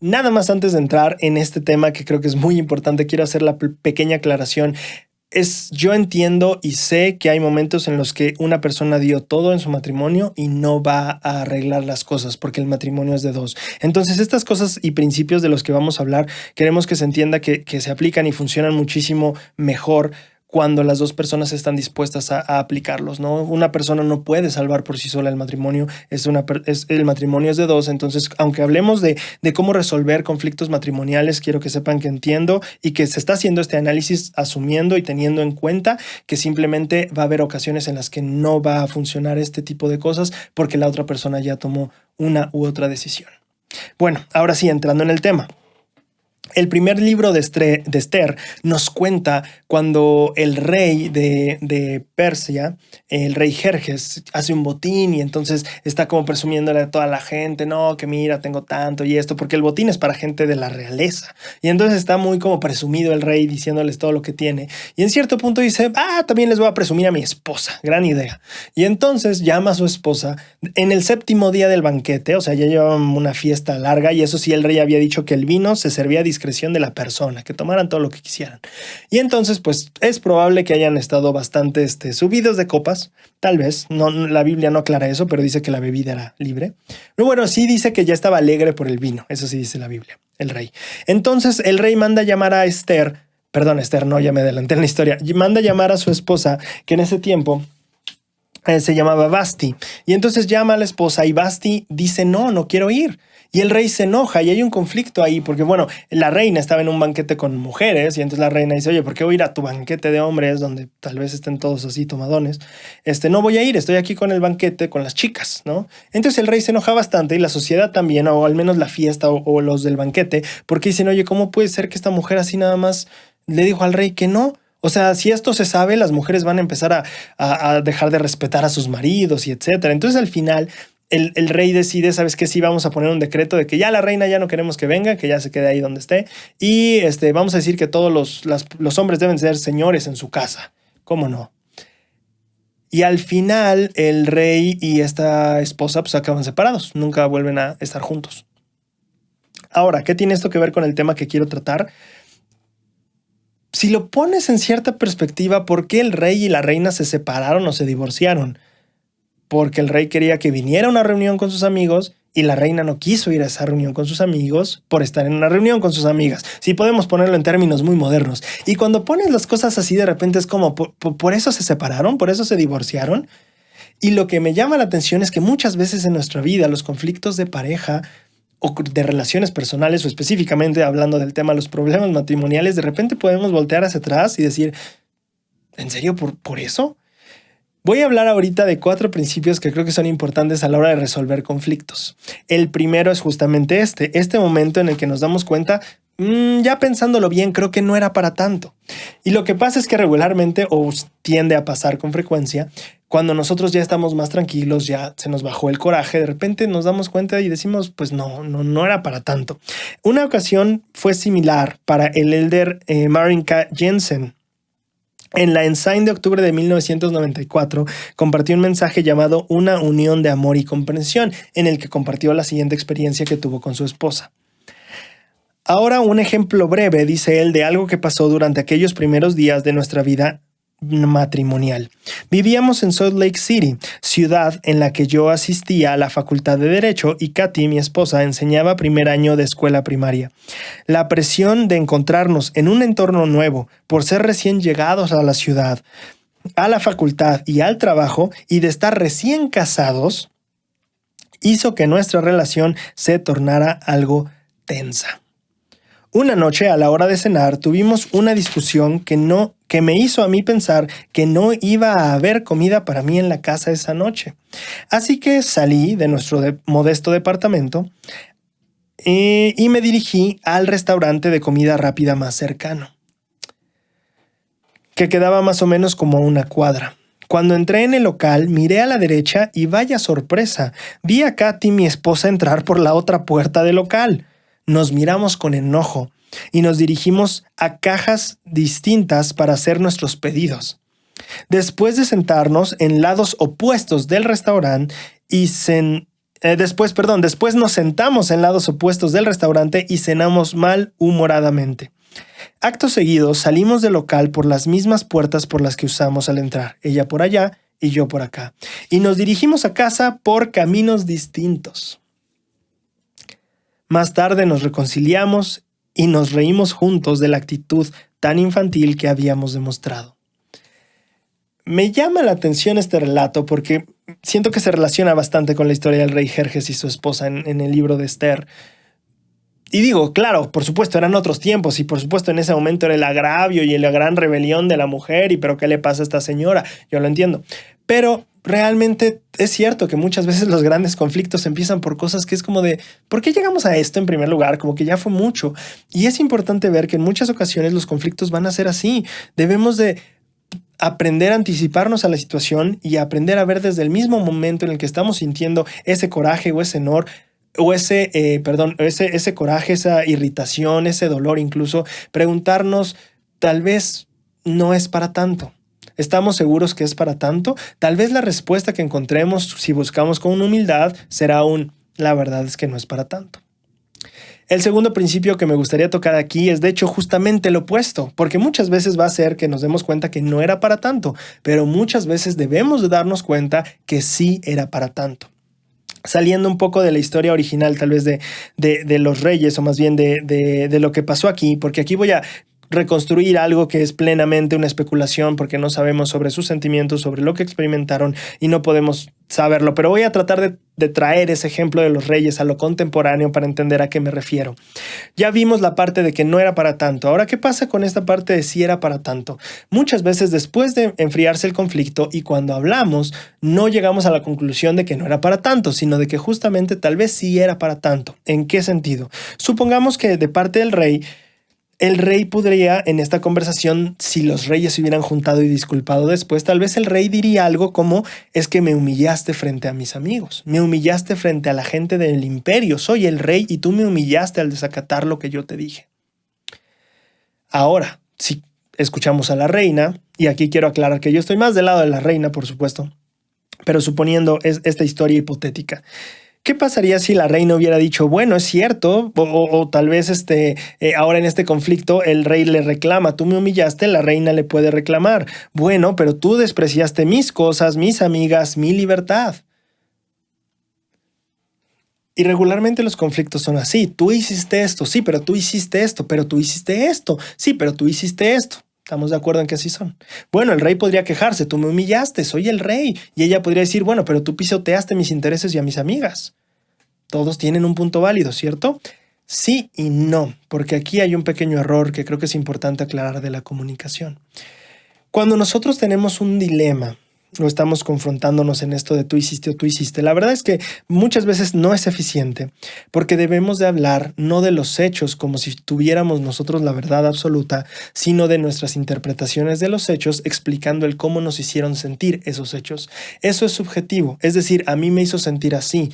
Nada más antes de entrar en este tema que creo que es muy importante, quiero hacer la pequeña aclaración. Yo entiendo y sé que hay momentos en los que una persona dio todo en su matrimonio y no va a arreglar las cosas porque el matrimonio es de dos. Entonces, estas cosas y principios de los que vamos a hablar, queremos que se entienda que se aplican y funcionan muchísimo mejor cuando las dos personas están dispuestas a aplicarlos, ¿no? Una persona no puede salvar por sí sola el matrimonio, el matrimonio es de dos. Entonces, aunque hablemos de cómo resolver conflictos matrimoniales, quiero que sepan que entiendo y que se está haciendo este análisis asumiendo y teniendo en cuenta que simplemente va a haber ocasiones en las que no va a funcionar este tipo de cosas porque la otra persona ya tomó una u otra decisión. Bueno, ahora sí, entrando en el tema. El primer libro de Esther nos cuenta cuando el rey de Persia, el rey Jerjes, hace un botín y entonces está como presumiéndole a toda la gente, no, que mira, tengo tanto y esto, porque el botín es para gente de la realeza. Y entonces está muy como presumido el rey diciéndoles todo lo que tiene. Y en cierto punto dice, también les voy a presumir a mi esposa, gran idea. Y entonces llama a su esposa en el séptimo día del banquete, o sea, ya llevaban una fiesta larga y eso sí, el rey había dicho que el vino se servía a discreción de la persona, que tomaran todo lo que quisieran. Y entonces, pues es probable que hayan estado bastante subidos de copas, tal vez, no, la Biblia no aclara eso, pero dice que la bebida era libre. Pero bueno, sí dice que ya estaba alegre por el vino, eso sí dice la Biblia, el rey. Entonces el rey manda llamar a Esther, no, ya me adelanté en la historia, manda llamar a su esposa, que en ese tiempo se llamaba Vasti, y entonces llama a la esposa y Vasti dice, no quiero ir. Y el rey se enoja y hay un conflicto ahí porque, bueno, la reina estaba en un banquete con mujeres y entonces la reina dice, oye, ¿por qué voy a ir a tu banquete de hombres donde tal vez estén todos así tomadones? No voy a ir, estoy aquí con el banquete con las chicas, ¿no? Entonces el rey se enoja bastante y la sociedad también, o al menos la fiesta o los del banquete, porque dicen, oye, ¿cómo puede ser que esta mujer así nada más le dijo al rey que no? O sea, si esto se sabe, las mujeres van a empezar a dejar de respetar a sus maridos y etcétera. Entonces al final el rey decide, ¿sabes qué? Sí, vamos a poner un decreto de que ya la reina ya no queremos que venga, que ya se quede ahí donde esté. Y vamos a decir que todos los hombres deben ser señores en su casa. ¿Cómo no? Y al final el rey y esta esposa pues acaban separados. Nunca vuelven a estar juntos. Ahora, ¿qué tiene esto que ver con el tema que quiero tratar? Si lo pones en cierta perspectiva, ¿por qué el rey y la reina se separaron o se divorciaron? Porque el rey quería que viniera a una reunión con sus amigos y la reina no quiso ir a esa reunión con sus amigos por estar en una reunión con sus amigas. Sí, podemos ponerlo en términos muy modernos. Y cuando pones las cosas así, de repente es como, ¿por eso se separaron? ¿Por eso se divorciaron? Y lo que me llama la atención es que muchas veces en nuestra vida los conflictos de pareja o de relaciones personales, o específicamente hablando del tema de los problemas matrimoniales, de repente podemos voltear hacia atrás y decir, ¿en serio por eso? Voy a hablar ahorita de 4 principios que creo que son importantes a la hora de resolver conflictos. El primero es justamente este momento en el que nos damos cuenta, ya pensándolo bien, creo que no era para tanto. Y lo que pasa es que regularmente, o tiende a pasar con frecuencia, cuando nosotros ya estamos más tranquilos, ya se nos bajó el coraje, de repente nos damos cuenta y decimos, pues no era para tanto. Una ocasión fue similar para el elder Marin K. Jensen. En la Ensign de octubre de 1994 compartió un mensaje llamado Una unión de amor y comprensión, en el que compartió la siguiente experiencia que tuvo con su esposa. Ahora un ejemplo breve, dice él, de algo que pasó durante aquellos primeros días de nuestra vida matrimonial. Vivíamos en Salt Lake City, ciudad en la que yo asistía a la Facultad de Derecho y Katy, mi esposa, enseñaba primer año de escuela primaria. La presión de encontrarnos en un entorno nuevo, por ser recién llegados a la ciudad, a la facultad y al trabajo, y de estar recién casados, hizo que nuestra relación se tornara algo tensa. Una noche, a la hora de cenar, tuvimos una discusión que me hizo a mí pensar que no iba a haber comida para mí en la casa esa noche. Así que salí de nuestro modesto departamento y me dirigí al restaurante de comida rápida más cercano, que quedaba más o menos como a una cuadra. Cuando entré en el local, miré a la derecha y vaya sorpresa, vi a Katy, mi esposa, entrar por la otra puerta del local. Nos miramos con enojo y nos dirigimos a cajas distintas para hacer nuestros pedidos. Después de sentarnos en lados opuestos del restaurante y Después nos sentamos en lados opuestos del restaurante y cenamos malhumoradamente. Acto seguido salimos del local por las mismas puertas por las que usamos al entrar, ella por allá y yo por acá, y nos dirigimos a casa por caminos distintos. Más tarde nos reconciliamos y nos reímos juntos de la actitud tan infantil que habíamos demostrado. Me llama la atención este relato porque siento que se relaciona bastante con la historia del rey Jerjes y su esposa en el libro de Esther. Y digo, claro, por supuesto, eran otros tiempos y por supuesto en ese momento era el agravio y la gran rebelión de la mujer y pero ¿qué le pasa a esta señora? Yo lo entiendo. Pero realmente es cierto que muchas veces los grandes conflictos empiezan por cosas que es como de ¿por qué llegamos a esto en primer lugar? Como que ya fue mucho. Y es importante ver que en muchas ocasiones los conflictos van a ser así. Debemos de aprender a anticiparnos a la situación y aprender a ver desde el mismo momento en el que estamos sintiendo ese coraje o ese enojo, o ese coraje, esa irritación, ese dolor incluso, preguntarnos, tal vez no es para tanto. ¿Estamos seguros que es para tanto? Tal vez la respuesta que encontremos si buscamos con humildad será la verdad es que no es para tanto. El segundo principio que me gustaría tocar aquí es de hecho justamente lo opuesto, porque muchas veces va a ser que nos demos cuenta que no era para tanto, pero muchas veces debemos de darnos cuenta que sí era para tanto. Saliendo un poco de la historia original tal vez de los reyes o más bien de lo que pasó aquí, porque aquí voy a reconstruir algo que es plenamente una especulación porque no sabemos sobre sus sentimientos, sobre lo que experimentaron y no podemos saberlo, pero voy a tratar de traer ese ejemplo de los reyes a lo contemporáneo para entender a qué me refiero. Ya vimos la parte de que no era para tanto. Ahora, ¿qué pasa con esta parte de si era para tanto? Muchas veces después de enfriarse el conflicto y cuando hablamos, no llegamos a la conclusión de que no era para tanto, sino de que justamente tal vez sí era para tanto. ¿En qué sentido? Supongamos que de parte del rey, el rey podría, en esta conversación, si los reyes se hubieran juntado y disculpado después, tal vez el rey diría algo como, es que me humillaste frente a mis amigos, me humillaste frente a la gente del imperio, soy el rey y tú me humillaste al desacatar lo que yo te dije. Ahora, si escuchamos a la reina, y aquí quiero aclarar que yo estoy más del lado de la reina, por supuesto, pero suponiendo esta historia hipotética, ¿qué pasaría si la reina hubiera dicho, bueno, es cierto, o tal vez ahora en este conflicto el rey le reclama, tú me humillaste, la reina le puede reclamar, bueno, pero tú despreciaste mis cosas, mis amigas, mi libertad? Y regularmente los conflictos son así, tú hiciste esto, sí, pero tú hiciste esto, pero tú hiciste esto, sí, pero tú hiciste esto. ¿Estamos de acuerdo en que así son? Bueno, el rey podría quejarse, tú me humillaste, soy el rey. Y ella podría decir, bueno, pero tú pisoteaste mis intereses y a mis amigas. Todos tienen un punto válido, ¿cierto? Sí y no, porque aquí hay un pequeño error que creo que es importante aclarar de la comunicación. Cuando nosotros tenemos un dilema o estamos confrontándonos en esto de tú hiciste o tú hiciste, la verdad es que muchas veces no es eficiente porque debemos de hablar no de los hechos como si tuviéramos nosotros la verdad absoluta, sino de nuestras interpretaciones de los hechos explicando el cómo nos hicieron sentir esos hechos. Eso es subjetivo, es decir, a mí me hizo sentir así.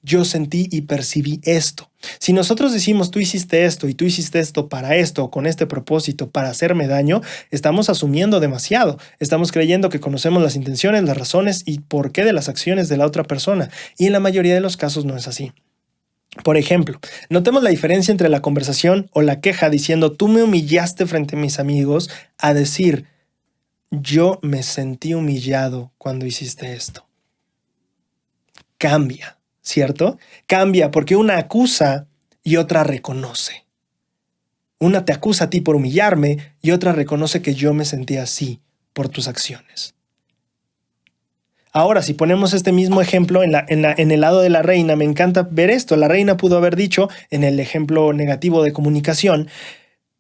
Yo sentí y percibí esto. Si nosotros decimos tú hiciste esto y tú hiciste esto para esto o con este propósito para hacerme daño, estamos asumiendo demasiado. Estamos creyendo que conocemos las intenciones, las razones y por qué de las acciones de la otra persona. Y en la mayoría de los casos no es así. Por ejemplo, notemos la diferencia entre la conversación o la queja diciendo tú me humillaste frente a mis amigos a decir yo me sentí humillado cuando hiciste esto. Cambia. ¿Cierto? Cambia porque una acusa y otra reconoce. Una te acusa a ti por humillarme y otra reconoce que yo me sentí así por tus acciones. Ahora, si ponemos este mismo ejemplo en el lado de la reina, me encanta ver esto. La reina pudo haber dicho, en el ejemplo negativo de comunicación,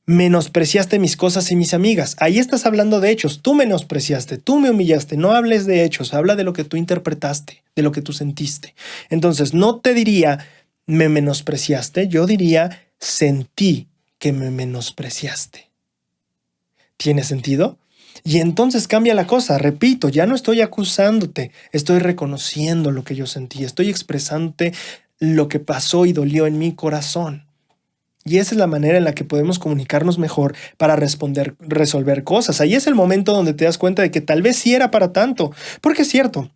menospreciaste mis cosas y mis amigas. Ahí estás hablando de hechos. Tú menospreciaste, tú me humillaste. No hables de hechos, habla de lo que tú interpretaste, de lo que tú sentiste. Entonces, no te diría, me menospreciaste, yo diría, sentí que me menospreciaste. ¿Tiene sentido? Y entonces cambia la cosa. Repito, ya no estoy acusándote, estoy reconociendo lo que yo sentí, estoy expresándote lo que pasó y dolió en mi corazón. Y esa es la manera en la que podemos comunicarnos mejor para resolver cosas. Ahí es el momento donde te das cuenta de que tal vez sí era para tanto. Porque es cierto,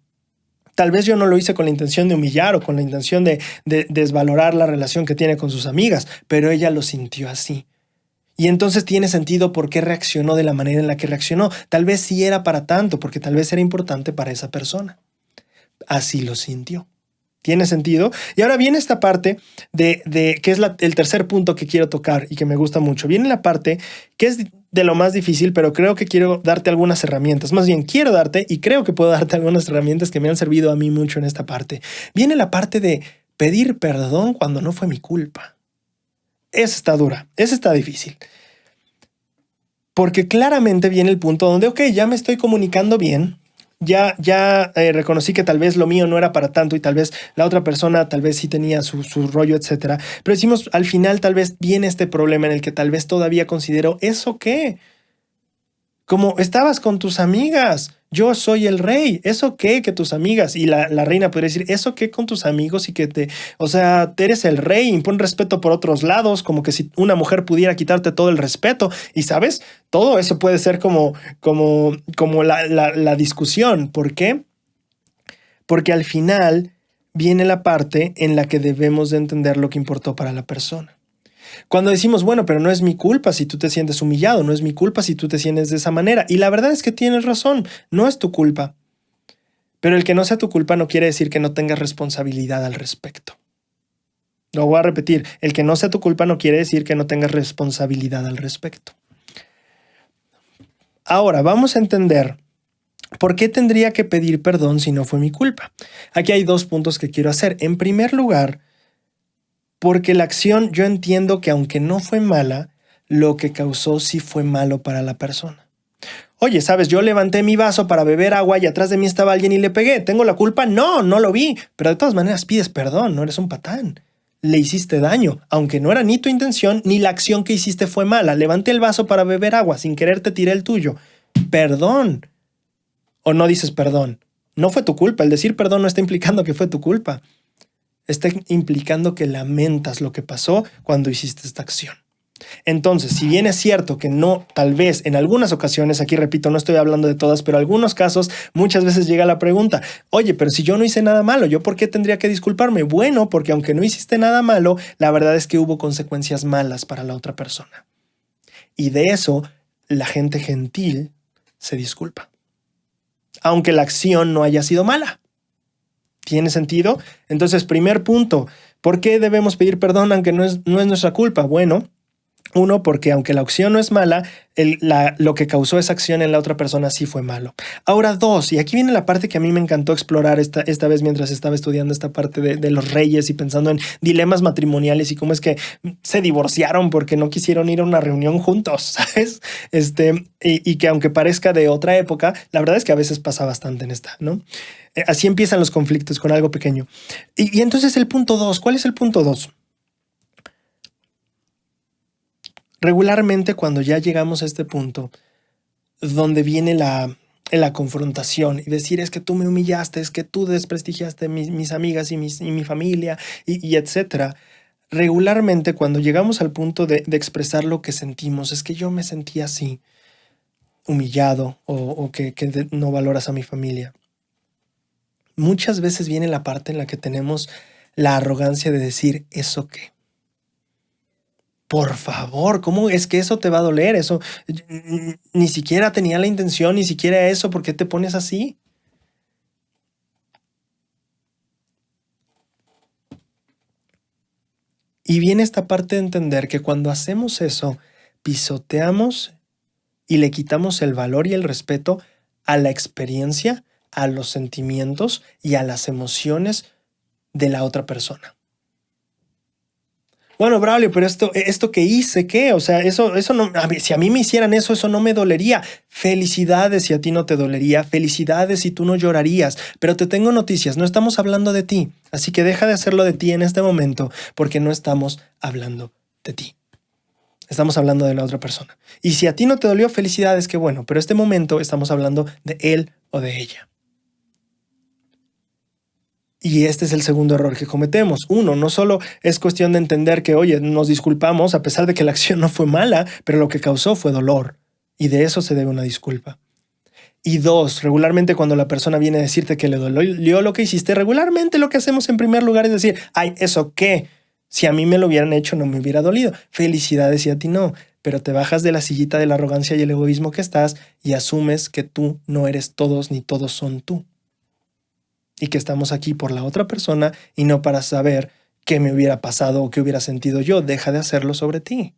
Tal vez yo no lo hice con la intención de humillar o con la intención de desvalorar la relación que tiene con sus amigas, pero ella lo sintió así. Y entonces tiene sentido por qué reaccionó de la manera en la que reaccionó. Tal vez sí era para tanto, porque tal vez era importante para esa persona. Así lo sintió. ¿Tiene sentido? Y ahora viene esta parte de que es el tercer punto que quiero tocar y que me gusta mucho. Viene la parte que es de lo más difícil, pero creo que quiero darte algunas herramientas. Más bien, quiero darte y creo que puedo darte algunas herramientas que me han servido a mí mucho en esta parte. Viene la parte de pedir perdón cuando no fue mi culpa. Esa está dura, esa está difícil. Porque claramente viene el punto donde, ok, ya me estoy comunicando bien, ya reconocí que tal vez lo mío no era para tanto y tal vez la otra persona tal vez sí tenía su rollo, etcétera. Pero decimos, al final tal vez viene este problema en el que tal vez todavía considero, ¿eso qué? Como estabas con tus amigas, yo soy el rey, ¿eso qué? Que tus amigas, y la reina podría decir, ¿eso qué con tus amigos? Y que o sea, eres el rey, impon respeto por otros lados, como que si una mujer pudiera quitarte todo el respeto, y sabes, todo eso puede ser como la discusión. ¿Por qué? Porque al final viene la parte en la que debemos de entender lo que importó para la persona. Cuando decimos, bueno, pero no es mi culpa si tú te sientes humillado, no es mi culpa si tú te sientes de esa manera. Y la verdad es que tienes razón, no es tu culpa. Pero el que no sea tu culpa no quiere decir que no tengas responsabilidad al respecto. Lo voy a repetir, el que no sea tu culpa no quiere decir que no tengas responsabilidad al respecto. Ahora, vamos a entender por qué tendría que pedir perdón si no fue mi culpa. Aquí hay 2 puntos que quiero hacer. En primer lugar, porque la acción yo entiendo que aunque no fue mala, lo que causó sí fue malo para la persona. Oye, ¿sabes? Yo levanté mi vaso para beber agua y atrás de mí estaba alguien y le pegué. ¿Tengo la culpa? No, no lo vi. Pero de todas maneras pides perdón, no eres un patán. Le hiciste daño, aunque no era ni tu intención ni la acción que hiciste fue mala. Levanté el vaso para beber agua, sin querer te tiré el tuyo. Perdón. ¿O no dices perdón? No fue tu culpa. El decir perdón no está implicando que fue tu culpa. Está implicando que lamentas lo que pasó cuando hiciste esta acción. Entonces, si bien es cierto que no, tal vez en algunas ocasiones, aquí repito, no estoy hablando de todas, pero en algunos casos muchas veces llega la pregunta, oye, pero si yo no hice nada malo, ¿yo por qué tendría que disculparme? Bueno, porque aunque no hiciste nada malo, la verdad es que hubo consecuencias malas para la otra persona. Y de eso, la gente gentil se disculpa. Aunque la acción no haya sido mala. ¿Tiene sentido? Entonces, primer punto, ¿por qué debemos pedir perdón aunque no es nuestra culpa? Bueno, uno, porque aunque la acción no es mala, lo que causó esa acción en la otra persona sí fue malo. Ahora, 2, y aquí viene la parte que a mí me encantó explorar esta vez mientras estaba estudiando esta parte de los reyes y pensando en dilemas matrimoniales y cómo es que se divorciaron porque no quisieron ir a una reunión juntos, ¿sabes? Y que aunque parezca de otra época, la verdad es que a veces pasa bastante en esta, ¿no? Así empiezan los conflictos con algo pequeño. Y entonces el punto 2, ¿cuál es el punto 2? Regularmente cuando ya llegamos a este punto donde viene la confrontación y decir es que tú me humillaste, es que tú desprestigiaste mis amigas y mi familia y etcétera. Regularmente cuando llegamos al punto de expresar lo que sentimos, es que yo me sentí así, humillado o que no valoras a mi familia. Muchas veces viene la parte en la que tenemos la arrogancia de decir ¿eso qué? Por favor, ¿cómo es que eso te va a doler? Eso ni siquiera tenía la intención, ni siquiera eso, ¿por qué te pones así? Y viene esta parte de entender que cuando hacemos eso, pisoteamos y le quitamos el valor y el respeto a la experiencia, a los sentimientos y a las emociones de la otra persona. Bueno, Braulio, pero esto que hice, ¿qué? O sea, eso no, si a mí me hicieran eso no me dolería. Felicidades si a ti no te dolería, felicidades si tú no llorarías. Pero te tengo noticias, no estamos hablando de ti. Así que deja de hacerlo de ti en este momento, porque no estamos hablando de ti. Estamos hablando de la otra persona. Y si a ti no te dolió, felicidades, qué bueno. Pero este momento estamos hablando de él o de ella. Y este es el segundo error que cometemos. Uno, no solo es cuestión de entender que, oye, nos disculpamos a pesar de que la acción no fue mala, pero lo que causó fue dolor. Y de eso se debe una disculpa. Y dos, regularmente cuando la persona viene a decirte que le dolió lo que hiciste, regularmente lo que hacemos en primer lugar es decir, ay, ¿eso qué? Si a mí me lo hubieran hecho no me hubiera dolido. Felicidades y a ti no. Pero te bajas de la sillita de la arrogancia y el egoísmo que estás y asumes que tú no eres todos ni todos son tú. Y que estamos aquí por la otra persona y no para saber qué me hubiera pasado o qué hubiera sentido yo. Deja de hacerlo sobre ti.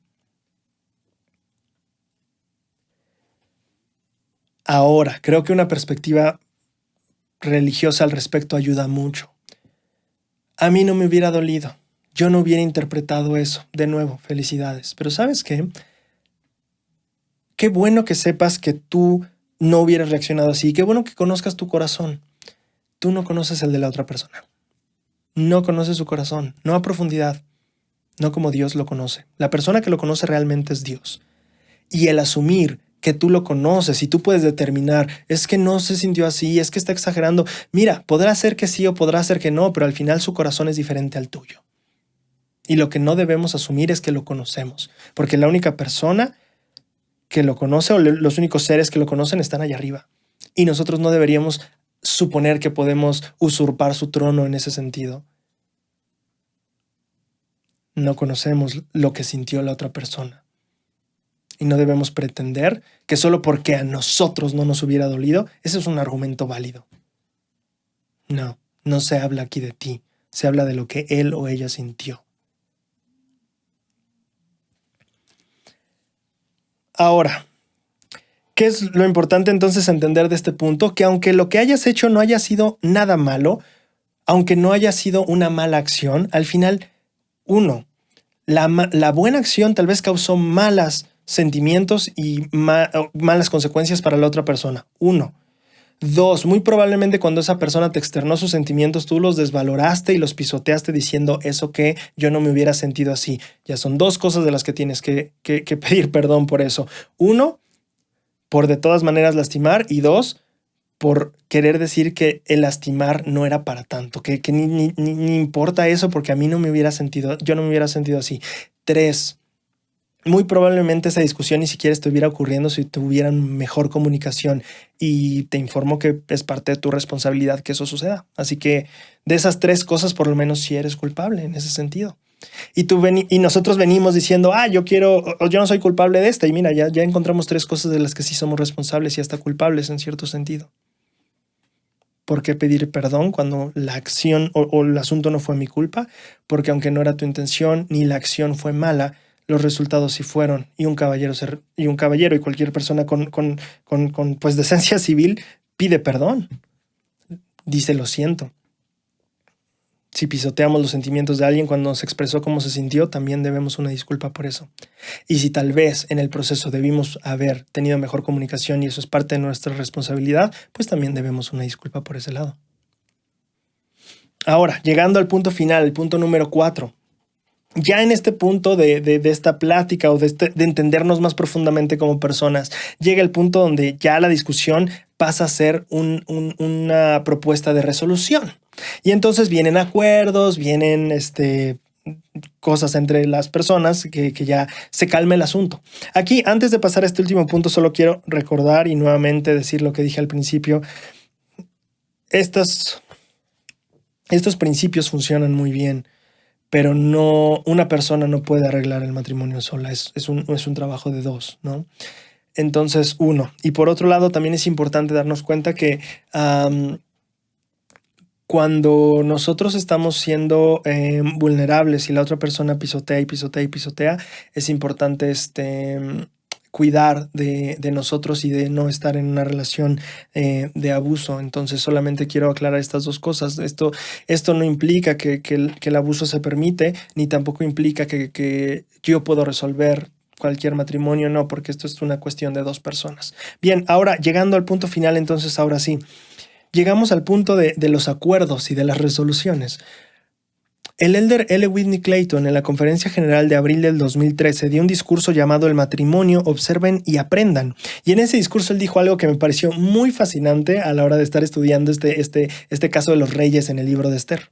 Ahora, creo que una perspectiva religiosa al respecto ayuda mucho. A mí no me hubiera dolido. Yo no hubiera interpretado eso. De nuevo, felicidades. Pero ¿sabes qué? Qué bueno que sepas que tú no hubieras reaccionado así. Qué bueno que conozcas tu corazón. Tú no conoces el de la otra persona. No conoces su corazón, no a profundidad, no como Dios lo conoce. La persona que lo conoce realmente es Dios. Y el asumir que tú lo conoces y tú puedes determinar, es que no se sintió así, es que está exagerando. Mira, podrá ser que sí o podrá ser que no, pero al final su corazón es diferente al tuyo. Y lo que no debemos asumir es que lo conocemos, porque la única persona que lo conoce o los únicos seres que lo conocen están allá arriba. Y nosotros no deberíamos suponer que podemos usurpar su trono en ese sentido. No conocemos lo que sintió la otra persona. Y no debemos pretender que solo porque a nosotros no nos hubiera dolido, ese es un argumento válido. No, no se habla aquí de ti, se habla de lo que él o ella sintió. Ahora, ¿qué es lo importante entonces entender de este punto? Que aunque lo que hayas hecho no haya sido nada malo, aunque no haya sido una mala acción, al final, la buena acción tal vez causó malos sentimientos y malas consecuencias para la otra persona. 1. 2. Muy probablemente cuando esa persona te externó sus sentimientos, tú los desvaloraste y los pisoteaste diciendo eso que yo no me hubiera sentido así. Ya son 2 cosas de las que tienes que pedir perdón por eso. 1, por de todas maneras lastimar, y 2, por querer decir que el lastimar no era para tanto, que ni importa eso porque a mí no me hubiera sentido, yo no me hubiera sentido así. 3, muy probablemente esa discusión ni siquiera estuviera ocurriendo si tuvieran mejor comunicación, y te informo que es parte de tu responsabilidad que eso suceda. Así que de esas 3 cosas por lo menos sí eres culpable en ese sentido. Y nosotros venimos diciendo, yo no soy culpable de esta, y mira, ya encontramos 3 cosas de las que sí somos responsables y hasta culpables en cierto sentido. ¿Por qué pedir perdón cuando la acción o el asunto no fue mi culpa? Porque aunque no era tu intención ni la acción fue mala, los resultados sí fueron, y un caballero y cualquier persona con pues decencia civil pide perdón. Dice lo siento. Si pisoteamos los sentimientos de alguien cuando nos expresó cómo se sintió, también debemos una disculpa por eso. Y si tal vez en el proceso debimos haber tenido mejor comunicación y eso es parte de nuestra responsabilidad, pues también debemos una disculpa por ese lado. Ahora, llegando al punto final, el punto número 4. Ya en este punto de esta plática o de entendernos más profundamente como personas, llega el punto donde ya la discusión pasa a ser una propuesta de resolución. Y entonces vienen acuerdos, vienen cosas entre las personas que ya se calma el asunto. Aquí, antes de pasar a este último punto, solo quiero recordar y nuevamente decir lo que dije al principio. Estos principios funcionan muy bien, pero una persona no puede arreglar el matrimonio sola, es un trabajo de 2, ¿no? Entonces, 1. Y por otro lado, también es importante darnos cuenta que cuando nosotros estamos siendo vulnerables y la otra persona pisotea y pisotea y pisotea, es importante cuidar de nosotros y de no estar en una relación de abuso. Entonces solamente quiero aclarar estas 2 cosas. Esto no implica que el abuso se permite, ni tampoco implica que yo puedo resolver cualquier matrimonio, no, porque esto es una cuestión de 2 personas. Bien, ahora llegando al punto final, entonces ahora sí, llegamos al punto de los acuerdos y de las resoluciones. El elder L. Whitney Clayton, en la Conferencia General de abril del 2013, dio un discurso llamado El matrimonio, observen y aprendan. Y en ese discurso él dijo algo que me pareció muy fascinante a la hora de estar estudiando este caso de los reyes en el libro de Esther.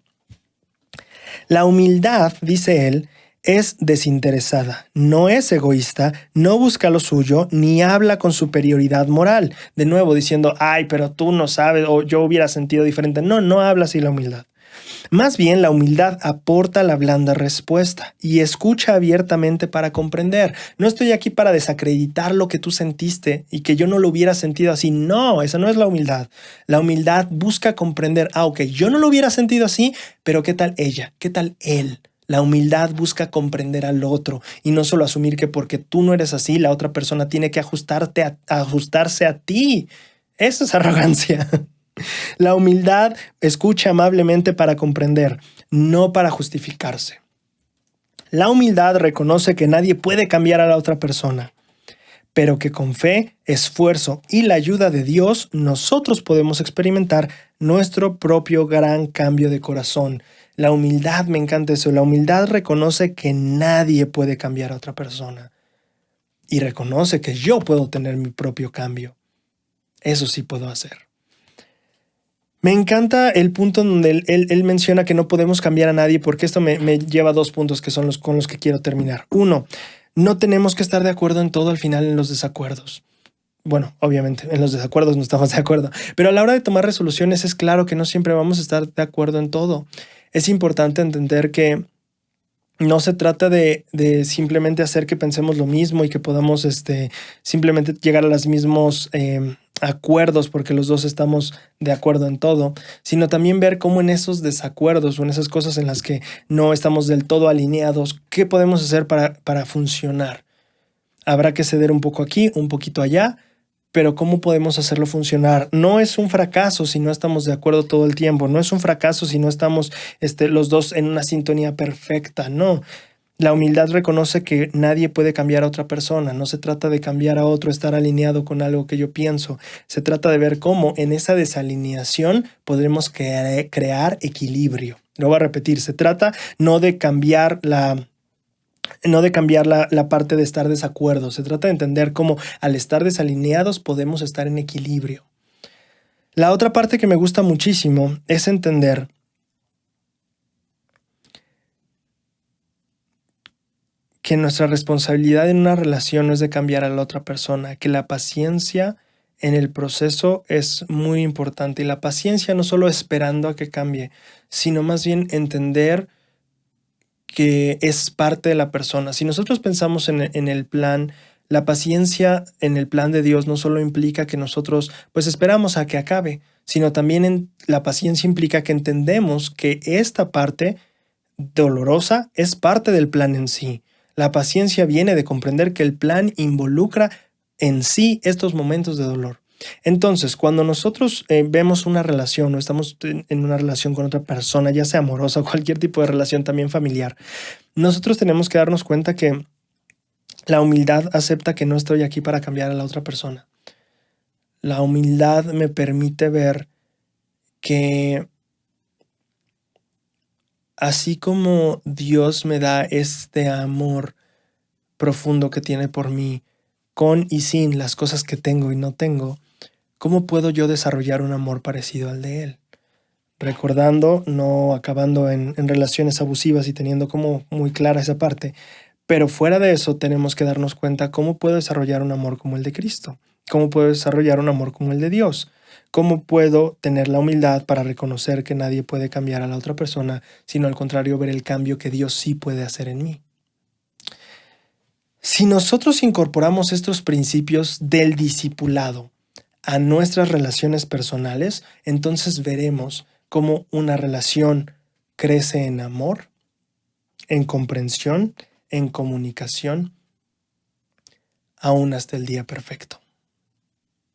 La humildad, dice él, Es desinteresada, no es egoísta, no busca lo suyo, ni habla con superioridad moral. De nuevo diciendo, ay, pero tú no sabes, o yo hubiera sentido diferente. No, no habla así la humildad. Más bien, la humildad aporta la blanda respuesta y escucha abiertamente para comprender. No estoy aquí para desacreditar lo que tú sentiste y que yo no lo hubiera sentido así. No, esa no es la humildad. La humildad busca comprender, ok, yo no lo hubiera sentido así, pero ¿qué tal ella? ¿Qué tal él? La humildad busca comprender al otro y no solo asumir que porque tú no eres así, la otra persona tiene que ajustarse a ti. Eso es arrogancia. La humildad escucha amablemente para comprender, no para justificarse. La humildad reconoce que nadie puede cambiar a la otra persona, pero que con fe, esfuerzo y la ayuda de Dios nosotros podemos experimentar nuestro propio gran cambio de corazón. La humildad, me encanta eso, la humildad reconoce que nadie puede cambiar a otra persona y reconoce que yo puedo tener mi propio cambio. Eso sí puedo hacer. Me encanta el punto donde él menciona que no podemos cambiar a nadie, porque esto me lleva a 2 puntos que son los con los que quiero terminar. Uno, no tenemos que estar de acuerdo en todo al final en los desacuerdos. Bueno, obviamente, en los desacuerdos no estamos de acuerdo, pero a la hora de tomar resoluciones es claro que no siempre vamos a estar de acuerdo en todo. Es importante entender que no se trata de simplemente hacer que pensemos lo mismo y que podamos simplemente llegar a los mismos acuerdos porque los dos estamos de acuerdo en todo, sino también ver cómo en esos desacuerdos o en esas cosas en las que no estamos del todo alineados, qué podemos hacer para funcionar. Habrá que ceder un poco aquí, un poquito allá, pero ¿cómo podemos hacerlo funcionar? No es un fracaso si no estamos de acuerdo todo el tiempo, no es un fracaso si no estamos los dos en una sintonía perfecta, no. La humildad reconoce que nadie puede cambiar a otra persona, no se trata de cambiar a otro, estar alineado con algo que yo pienso, se trata de ver cómo en esa desalineación podremos crear equilibrio. Lo voy a repetir, se trata no de cambiar la parte de estar desacuerdo. Se trata de entender cómo al estar desalineados podemos estar en equilibrio. La otra parte que me gusta muchísimo es entender que nuestra responsabilidad en una relación no es de cambiar a la otra persona, que la paciencia en el proceso es muy importante. Y la paciencia no solo esperando a que cambie, sino más bien entender que es parte de la persona. Si nosotros pensamos en el plan, la paciencia en el plan de Dios no solo implica que nosotros pues esperamos a que acabe, sino también la paciencia implica que entendemos que esta parte dolorosa es parte del plan en sí. La paciencia viene de comprender que el plan involucra en sí estos momentos de dolor. Entonces, cuando nosotros vemos una relación o estamos en una relación con otra persona, ya sea amorosa o cualquier tipo de relación también familiar, nosotros tenemos que darnos cuenta que la humildad acepta que no estoy aquí para cambiar a la otra persona. La humildad me permite ver que así como Dios me da este amor profundo que tiene por mí, con y sin las cosas que tengo y no tengo, ¿cómo puedo yo desarrollar un amor parecido al de Él? Recordando, no acabando en relaciones abusivas y teniendo como muy clara esa parte, pero fuera de eso tenemos que darnos cuenta cómo puedo desarrollar un amor como el de Cristo, cómo puedo desarrollar un amor como el de Dios, cómo puedo tener la humildad para reconocer que nadie puede cambiar a la otra persona, sino al contrario ver el cambio que Dios sí puede hacer en mí. Si nosotros incorporamos estos principios del discipulado a nuestras relaciones personales, entonces veremos cómo una relación crece en amor, en comprensión, en comunicación, aún hasta el día perfecto.